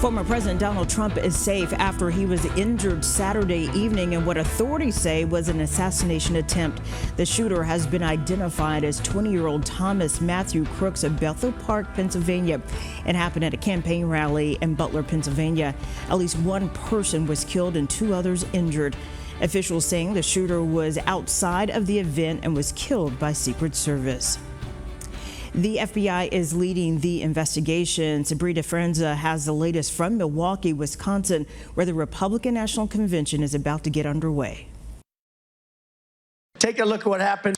Former President Donald Trump is safe after he was injured Saturday evening in what authorities say was an assassination attempt. The shooter has been identified as 20-year-old Thomas Matthew Crooks of Bethel Park, Pennsylvania. It happened at a campaign rally in Butler, Pennsylvania. At least one person was killed and two others injured. Officials saying the shooter was outside of the event and was killed by Secret Service. The FBI is leading the investigation. Sabrina Frenza has the latest from Milwaukee, Wisconsin, where the Republican National Convention is about to get underway. Take a look at what happened.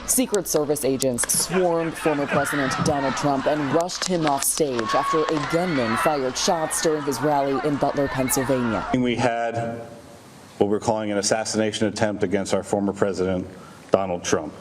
Secret Service agents swarmed former President Donald Trump and rushed him off stage after a gunman fired shots during his rally in Butler, Pennsylvania. We had what we're calling an assassination attempt against our former president, Donald Trump.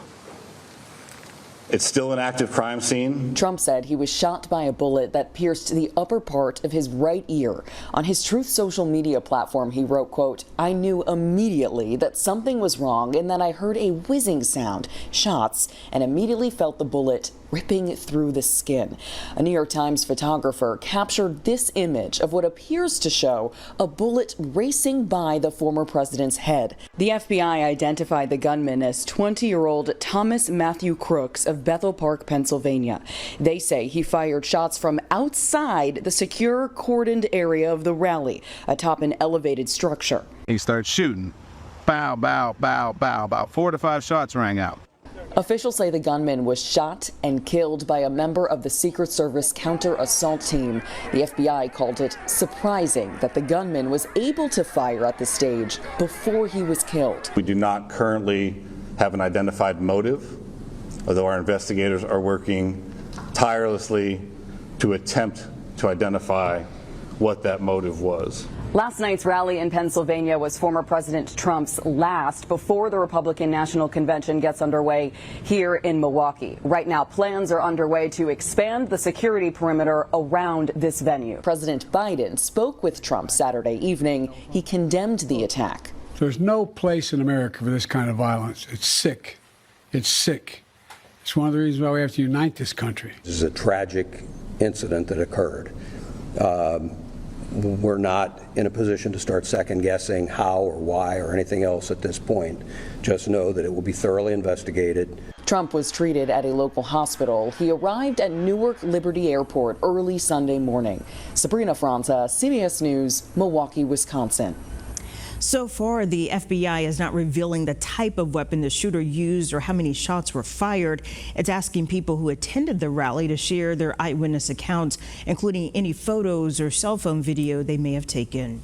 It's still an active crime scene. Trump said he was shot by a bullet that pierced the upper part of his right ear. On his Truth social media platform, he wrote, quote, "I knew immediately that something was wrong and then I heard a whizzing sound, shots, and immediately felt the bullet ripping through the skin." A New York Times photographer captured this image of what appears to show a bullet racing by the former president's head. The FBI identified the gunman as 20-year-old Thomas Matthew Crooks of Bethel Park, Pennsylvania. They say he fired shots from outside the secure cordoned area of the rally, atop an elevated structure. He starts shooting. Bow, bow, bow, bow. About 4 to 5 shots rang out. Officials say the gunman was shot and killed by a member of the Secret Service counter-assault team. The FBI called it surprising that the gunman was able to fire at the stage before he was killed. We do not currently have an identified motive, although our investigators are working tirelessly to attempt to identify what that motive was. Last night's rally in Pennsylvania was former President Trump's last before the Republican National Convention gets underway here in Milwaukee. Right now, plans are underway to expand the security perimeter around this venue. President Biden spoke with Trump Saturday evening. He condemned the attack. There's no place in America for this kind of violence. It's sick. It's sick. It's one of the reasons why we have to unite this country. This is a tragic incident that occurred. We're not in a position to start second-guessing how or why or anything else at this point. Just know that it will be thoroughly investigated. Trump was treated at a local hospital. He arrived at Newark Liberty Airport early Sunday morning. Sabrina Frenza, CBS News, Milwaukee, Wisconsin. So far, the FBI is not revealing the type of weapon the shooter used or how many shots were fired. It's asking people who attended the rally to share their eyewitness accounts, including any photos or cell phone video they may have taken.